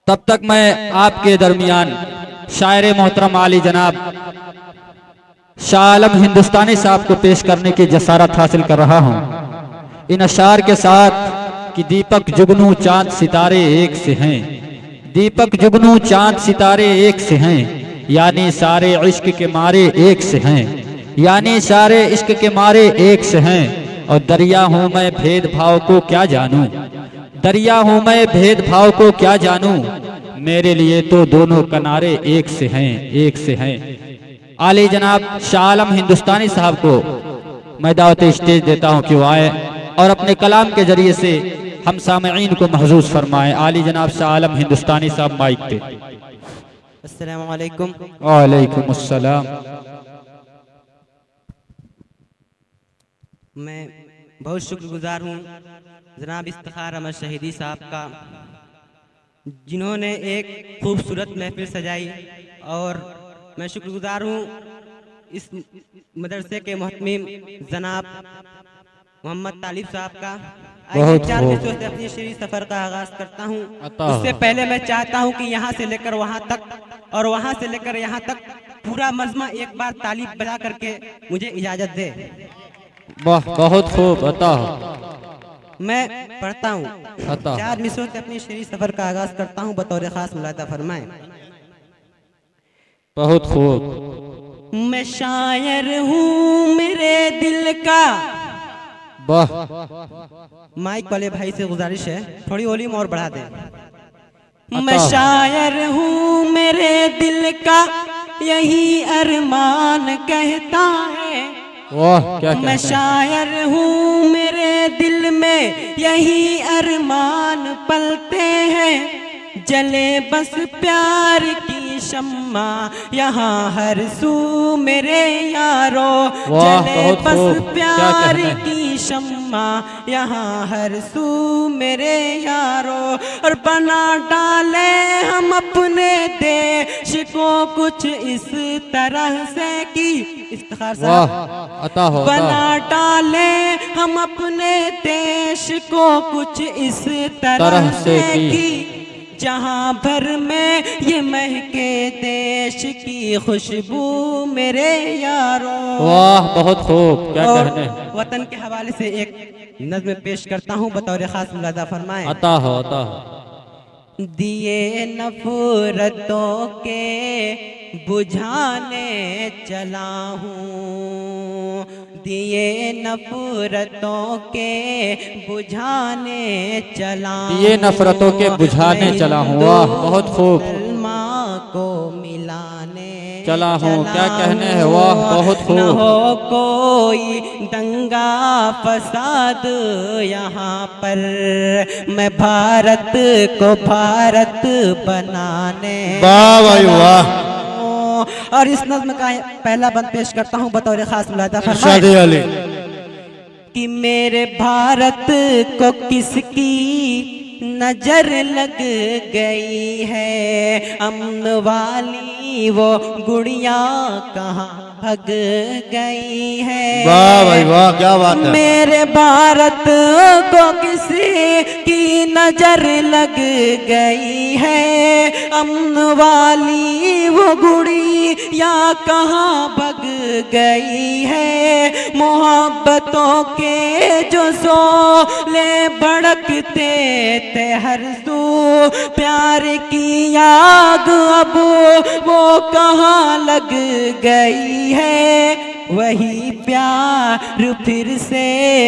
तब तक मैं आपके दरमियान शायर मोहतरम आली जनाब शाह आलम हिंदुस्तानी साहब को पेश करने की जसारत हासिल कर रहा हूँ इन अशार के साथ कि दीपक जुगनू चांद सितारे एक से हैं, दीपक जुगनू चांद सितारे एक से हैं, यानी सारे इश्क के मारे एक से हैं, यानी सारे इश्क के मारे एक से हैं। और दरिया हूँ मैं भेदभाव को क्या जानूं, दरिया हूँ मैं भेदभाव को क्या जानूं, मेरे लिए तो दोनों किनारे एक से हैं, एक से हैं। आली जनाब शाह आलम हिंदुस्तानी साहब को मैं दावत स्टेज देता हूँ कि वो आए और अपने कलाम के जरिए से हम सामईन को महजूज फरमाए। आली जनाब शाह आलम हिंदुस्तानी साहब माइक पे। अस्सलामु अलैकुम। वालेकुम अस्सलाम। मैं बहुत शुक्रगुजार हूँ जनाब इफ्तिखार अहमद शहीदी साहब का, जिन्होंने एक खूबसूरत महफिल सजाई। और मैं शुक्रगुजार हूँ इस मदरसे के मुहतमिम जनाब मोहम्मद तालिब साहब का। आइए 4 मिनटों से अपनी शेरी सफर का आगाज करता हूँ। उससे पहले मैं चाहता हूँ कि यहाँ से लेकर वहाँ तक और वहाँ से लेकर यहाँ तक पूरा मजमा एक बार तालिब बजा करके मुझे इजाजत दे। वाह, बहुत खूब। अता मैं पढ़ता हूँ। 4 मिसरों से अपनी शेरी सफर का आगाज करता हूँ, बतौर खास मुलादा फरमाएं। बहुत खूब। मैं शायर हूँ मेरे दिल का। वाह, माइक वाले भाई से गुजारिश है थोड़ी वॉल्यूम और बढ़ा दें। मैं शायर हूँ मेरे दिल का, यही अरमान कहता है। वाह, क्या मैं शायर हूँ मेरे दिल में, यही अरमान पलते हैं। जले बस प्यार की शम्मा यहाँ हर सू मेरे यारो, जले बस प्यार की शम्मा यहाँ हर सू मेरे यारो। और बना डाले हम अपने देश को कुछ इस तरह से कि इफ्तिखार साहब अता हो, बना डाले हम अपने देश को कुछ इस तरह से कि जहाँ भर में ये महके देश की खुशबू मेरे यारों। वाह, बहुत खूब। क्या कहने। वतन के हवाले से एक नज़्म पेश करता हूँ, बतौर खास मुलादा फरमाएं। अता हो, अता हो। दिए नफरतों के बुझाने चला हूँ, दिए नफरतों के बुझाने चला, दिए नफरतों के बुझाने चला हूँ। वाह, बहुत खूब। माँ को मिलाने चला हूँ। क्या कहने है। वाह, बहुत खूब। न हो कोई दंगा फसाद यहाँ पर, मैं भारत को भारत बनाने। वाह भाई वाह। और इस नज़्म का पहला बंद पेश करता हूँ, बतौर खास मुलादा फरमाएं कि मेरे भारत को किसकी नजर लग गई है, अमन वाली वो गुड़िया कहाँ भग गई है। वाह भाई वाह, क्या बात है। मेरे भारत को किसी की नजर लग गई है, अमन वाली वो गुड़िया कहाँ भग गई है। मोहब्बतों के जो शोले भड़कते थे हर सू, प्यार की आग अब वो कहाँ लग गई है। वही प्यार फिर से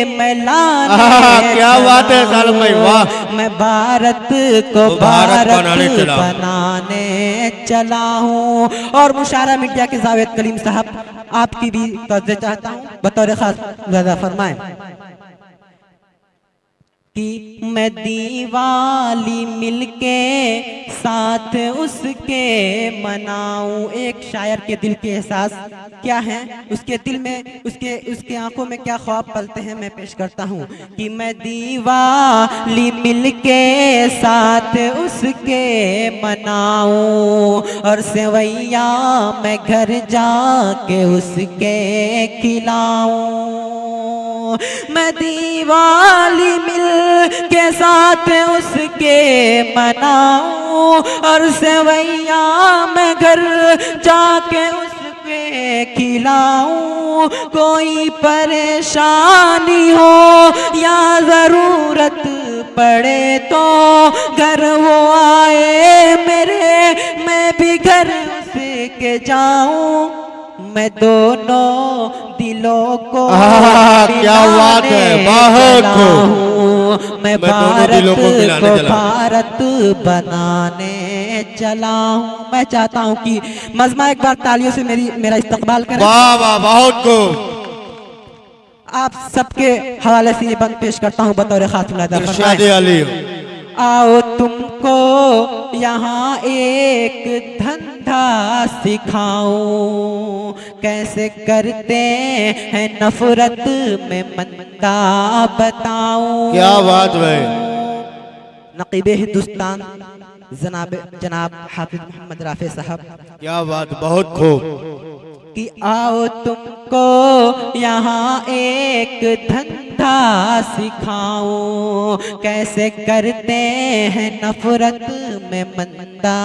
मैं लाने क्या बात है सालम भाई, वाह। मैं भारत को भारत बनाने चला हूँ। और मुशारा मीडिया के जावेद कलीम साहब आपकी भी तवज्जो चाहता हूँ, बतौर खास मुलादा फरमाएं कि मैं दीवाली मिलके साथ उसके मनाऊं। एक शायर के दिल के एहसास क्या है, उसके दिल में उसके आंखों में क्या ख्वाब पलते हैं, मैं पेश करता हूँ कि मैं दीवाली मिलके साथ उसके मनाऊं, और सेवैया मैं घर जाके उसके खिलाऊं। मैं दीवाली मिल के साथ उसके मनाऊं और सेवैया मैं घर जाके उसके खिलाऊं। कोई परेशानी हो या ज़रूरत पड़े तो घर वो आए मेरे, मैं भी घर उसके जाऊं। मैं दोनों दिलों को क्या बात है, बहुत खूब। मैं भारत को भारत बनाने चला हूँ। मैं चाहता हूँ कि मजमा एक बार तालियों से मेरा इस्तकबाल करें। वाह वाह, बहुत खूब। आप सबके हवाले से ये बंद पेश करता हूँ बतौर खास मुलाहिज़ा इरशाद फरमाएं। अली। आओ तुमको यहाँ एक धंधा सिखाऊं, कैसे करते हैं नफरत में मंदा बताऊं। क्या बात है। नकीब हिंदुस्तान जनाब हाफिज मोहम्मद राफे साहब, क्या बात, बहुत खूब। कि आओ तुमको यहाँ एक धंधा सिखाऊं, कैसे करते हैं नफरत में मंदा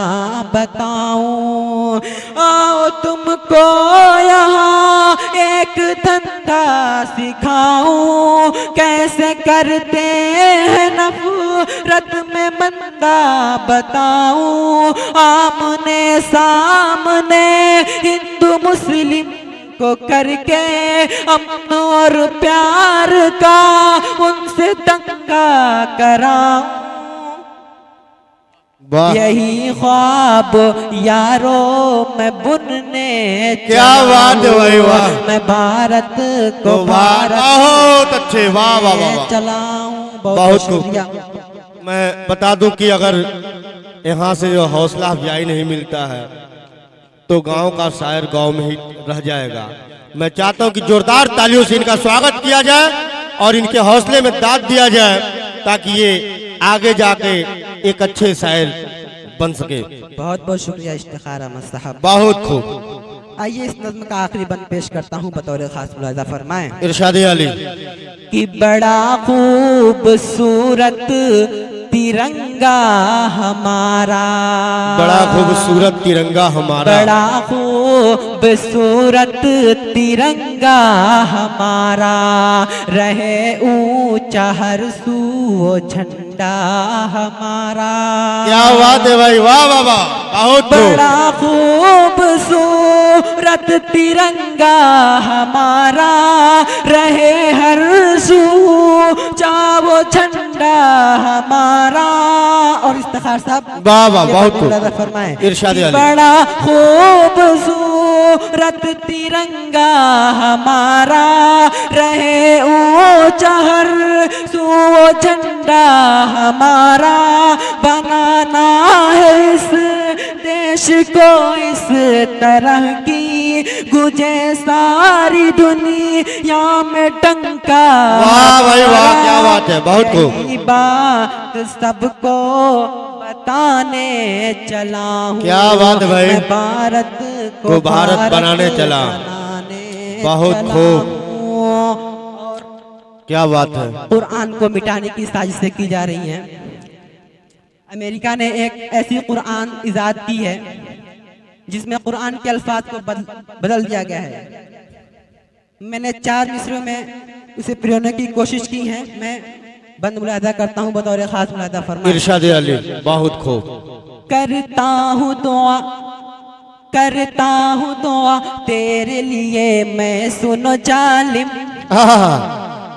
बताऊं। आओ तुमको यहाँ एक धंधा सिखाऊं, कैसे करते हैं नफरत में मंदा बताऊं। आमने सामने हिंदू मुस्लिम को करके अमन और प्यार का उनसे दंगा कराऊं। यही ख्वाब यारों मैं बुनने क्या बात है भाई, वाह। मैं भारत को भारत बहुत अच्छे, वाह वाह वाह, चलाऊं। बहुत शुक्रिया। मैं बता दूं कि अगर यहाँ से जो हौसला अफजाई नहीं मिलता है तो गांव का शायर गांव में ही रह जाएगा। मैं चाहता हूं कि जोरदार तालियों से इनका स्वागत किया जाए और इनके हौसले में दाद दिया जाए ताकि ये आगे जाके एक अच्छे शायर बन सके। बहुत बहुत शुक्रिया इफ्तिखार अहमद साहब, बहुत खूब। आइए इस नज़्म का आखिरी बंद पेश करता हूँ बतौर खास मुलाहिज़ा फरमाएं। इरशाद अली। कि बड़ा खूबसूरत तिरंगा हमारा, बड़ा खूबसूरत तिरंगा हमारा, बड़ा खूबसूरत तिरंगा हमारा, रहे ऊंचा हर सू झंडा हमारा। क्या बात है भाई, वाह वाह वाह, बहुत बड़ा खूबसूरत तिरंगा हमारा, रहे हर सू चावो झंडा हमारा। और इफ्तिखार साहब, वाह वाह, बहुत खूब। फरमाएं। इरशाद अली। बड़ा खूबसूरत तिरंगा हमारा, रहे ऊंचा हर सू झंडा हमारा। बनाना है इस देश को इस तरह की, गुजे सारी दुनिया में टंका। वाह भाई वाह, क्या बात है, बहुत खूब। यही बात सबको बताने चला हूँ। क्या बात भाई, मैं भारत को भारत बनाने चला। बहुत खूब, क्या बात है। कुरान को मिटाने की साजिशें की जा रही हैं। अमेरिका ने एक ऐसी कुरान इजाद की है जिसमें कुरान के अल्फाज को बदल दिया गया है। मैंने 4 मिसरों में उसे पिरोने की कोशिश की है। मैं बंद मुलाहिज़ा करता हूँ बतौर खास मुलाहिज़ा फरमाएं। इरशाद अली, बहुत खूब। करता हूँ दुआ तेरे लिए मैं, सुनो जालिम।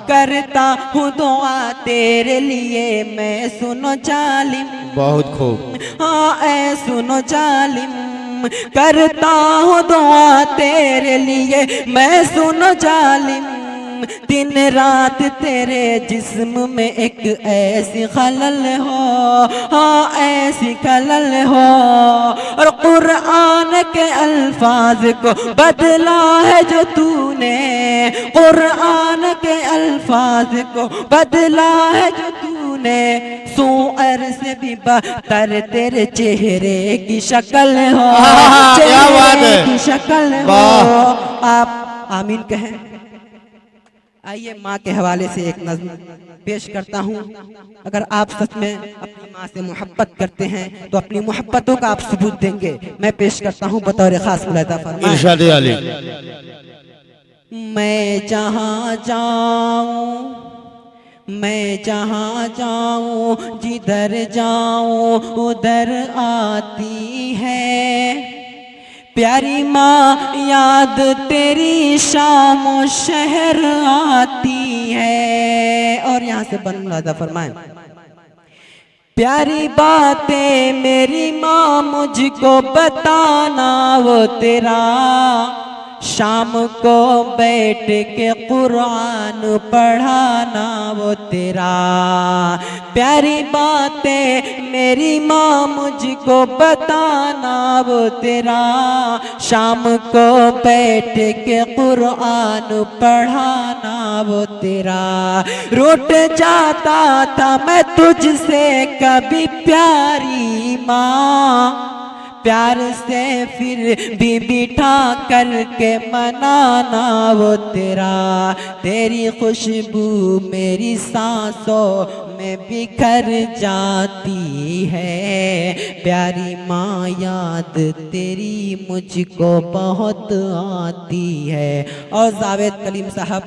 करता हूँ दुआ तेरे लिए मैं, सुनो जालिम। बहुत खूब। हाँ ऐ सुनो जालिम, करता हूँ दुआ तेरे लिए मैं, सुनो जालिम। दिन रात तेरे जिस्म में एक ऐसी खलल हो, हाँ ऐसी खलल हो। और कुरान के अल्फाज को बदला है जो तूने, कुरान के अल्फाज को बदला है जो तूने। सूअर से भी बदतर तेरे चेहरे की शक्ल हो, चेहरे की शक्ल हो। आप आमीन कहें। आइए माँ के हवाले से एक नज़्म पेश करता हूँ। अगर आप सच में अपनी माँ से मोहब्बत करते हैं तो अपनी मोहब्बतों का आप सबूत देंगे। मैं पेश करता हूँ बतौर खास मुलाहिज़ा फरमाएं। इरशाद आली। मैं जहाँ जाऊँ, मैं जहाँ जाऊँ, जिधर जाऊँ उधर आती है प्यारी माँ याद तेरी शाम और शहर आती है। और यहाँ से मुलाहिज़ा फरमाएं। प्यारी बातें मेरी माँ मुझको बताना वो तेरा, शाम को बैठ के कुरान पढ़ाना वो तेरा। प्यारी बातें मेरी माँ मुझको बताना वो तेरा, शाम को बैठ के कुरान पढ़ाना वो तेरा। रूठ जाता था मैं तुझसे कभी प्यारी माँ, प्यार से फिर भी बिठा करके मनाना वो तेरा। तेरी खुशबू मेरी सांसों में बिखर जाती है प्यारी माँ याद तेरी मुझको बहुत आती है। और जावेद कलीम साहब,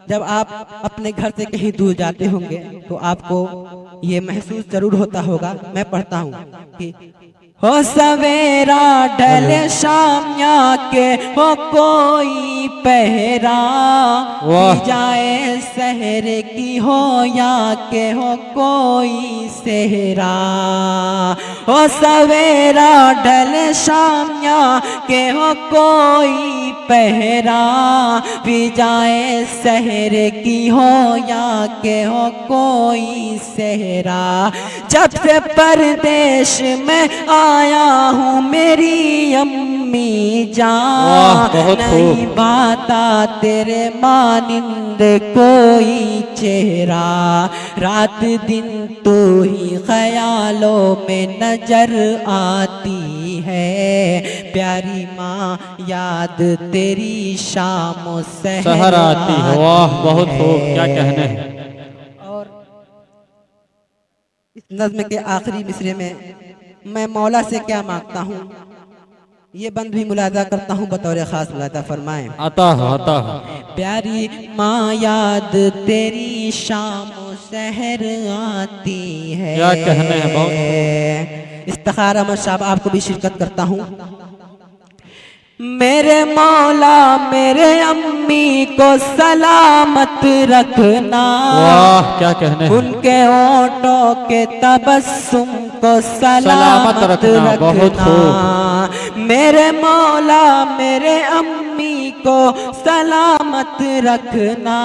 जब आप अपने घर से कहीं दूर जाते होंगे तो आपको ये महसूस जरूर होता होगा। मैं पढ़ता हूँ कि हो सवेरा ढले शाम या के हो कोई पहरा, जाए शहर की हो या के हो कोई सेहरा। हो सवेरा ढले शाम या के हो कोई पहरा, भी जाए शहर की हो या के हो कोई सेहरा। जब से परदेश में आया हूँ मेरी अम्मी जान, नहीं बाता तेरे मानिंद कोई चेहरा। रात दिन तू ही ख्यालों में नजर आती है प्यारी माँ याद तेरी शाम सहर आती है। वाह बहुत खूब, क्या कहने हैं। और इस नज़्म के आखिरी मिसरे में मैं मौला से क्या मांगता हूँ ये बंद भी मुलाजा करता हूँ बतौर खास मुलाजा फरमाएं। आता है। प्यारी माँ याद तेरी शाम शहर आती है। क्या कहने हैं, बहुत इफ्तिखार अहमद साहब आपको भी शिरकत करता हूँ। मेरे मौला मेरे अम्मी को सलामत रखना, वाह क्या कहने हैं। उनके ओंठों के तबस्सुम को सलामत रखना। बहुत खूब। मेरे मौला मेरे अम्मी को सलामत रखना,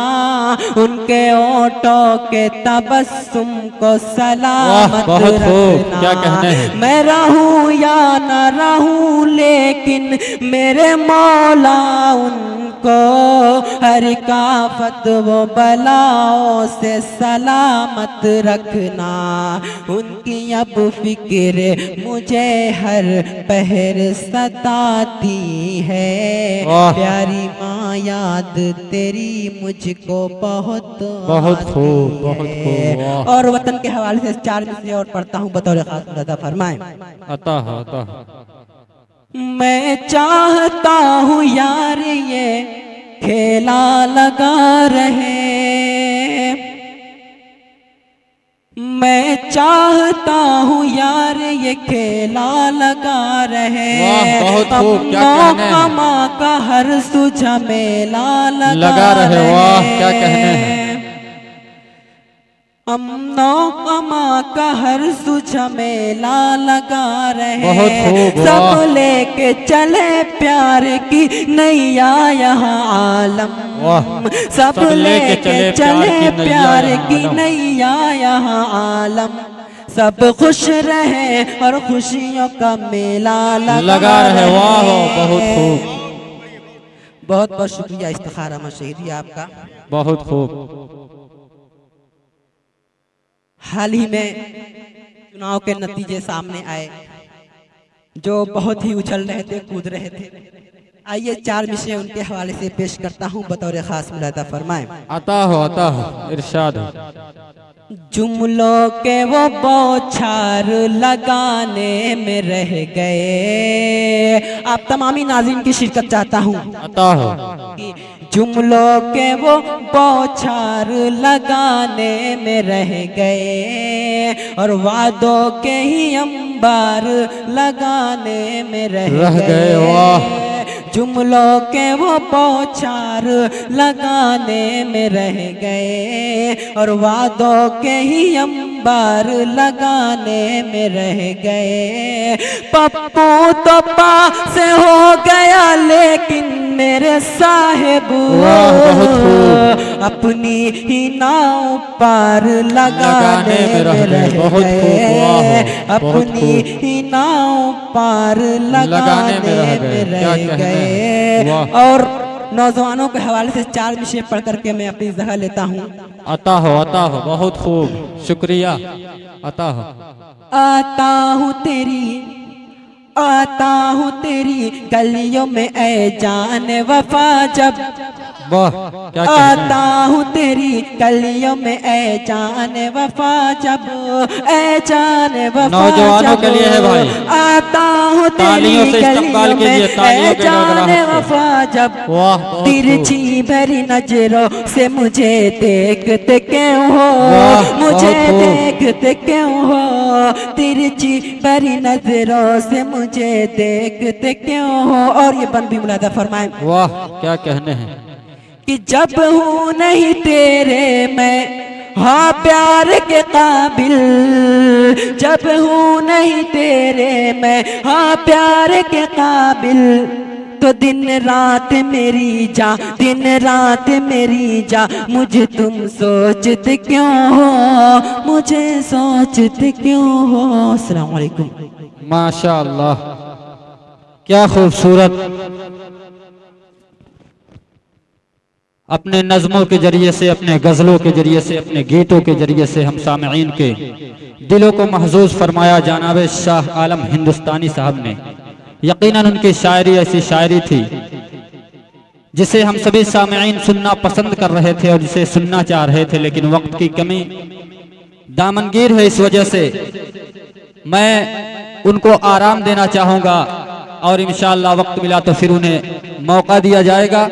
उनके ओंठों के तबस्सुम को सलामत रखना। क्या कहने हैं। मैं रहूं या न रहूं लेकिन मेरे मौला उनको हर काफत वो बलाओं से सलामत रखना। उनकी अब फिक्र मुझे हर पहर सताती है प्यारी माँ याद तेरी मुझको बहुत खूब, बहुत खूब। और वतन के हवाले से 4 मिसरे और पढ़ता हूँ बतौर खास मुलाजा फरमाएं। आता है। मैं चाहता हूँ यार ये खेला लगा रहे, मैं चाहता हूँ यार ये खेला लगा रहे। माँ का हर सुझा मेला लगा रहे। वाह क्या कहने हैं। अम्नो अमा का हर सुझा मेला लगा रहे। सब लेके चले प्यार की नैया यहाँ आलम, सब लेके चले प्यार की नैया यहाँ आलम। सब खुश रहे और खुशियों का मेला लगा रहे। वाह बहुत खूब। बहुत बहुत शुक्रिया इफ्तिखार अहमद शहीदी आपका। बहुत खूब। हाल ही में चुनाव के नतीजे सामने आए जो बहुत ही उछल रहे थे, कूद रहे थे। आइए 4 मिसरे उनके हवाले से पेश करता हूँ, बतौर खास मुलादा फरमाएं। अता हो इरशाद हो। जुमलों के वो बौछार लगाने में रह गए। आप तमामी नाज़रीन की शिरकत चाहता हूँ। अता हो। जुमलों के वो बौछार लगाने में रह गए और वादों के ही अंबार लगाने में रह गए। वाह। जुमलों के वो बौछार लगाने में रह गए और वादों के ही अंबार लगाने में रह गए। पप्पू तो पास हो गया लेकिन मेरे साहिब अपनी ही नाव पार लगाने में रह गए। अपनी ही नाव पार लगाने में रह गए। और नौजवानों के हवाले से 4 विषय पढ़ करके मैं अपनी जगह लेता हूँ। अता हो बहुत खूब, शुक्रिया। अता हो। आता हूँ तेरी गलियों में ऐ जान वफा जब। वाह, क्या आता हूँ तेरी गलियों में ऐ जान वफा जब, ऐ जान वफा नौजवानों के लिए है भाई। आता हूँ तेरी गलियों में ऐ जान वफा जब। तिरछी भरी नजरों से मुझे देखते क्यों हो, मुझे देखते क्यों हो। तिरछी भरी नजरों से मुझे देखते क्यों हो। और ये बंद भी मुलादा फरमाए। वाह, क्या कहने हैं। कि जब हूँ नहीं तेरे मैं हाँ प्यार के काबिल, जब हूँ नहीं तेरे मैं हाँ प्यार के काबिल, तो दिन रात मेरी जा, दिन रात मेरी जा, मुझे तुम सोचते क्यों हो, मुझे सोचते क्यों हो। अस्सलाम वालेकुम। माशाअल्लाह, क्या खूबसूरत। अपने नज़मों के जरिए से, अपने गज़लों के जरिए से, अपने गीतों के जरिए से हम सामईन के दिलों को महजूज फरमाया जनाब शाह आलम हिंदुस्तानी साहब ने। यकीनन उनकी शायरी ऐसी शायरी थी जिसे हम सभी सामईन सुनना पसंद कर रहे थे और जिसे सुनना चाह रहे थे, लेकिन वक्त की कमी दामनगीर है। इस वजह से मैं उनको आराम देना चाहूँगा और इंशाअल्लाह वक्त मिला तो फिर उन्हें मौका दिया जाएगा।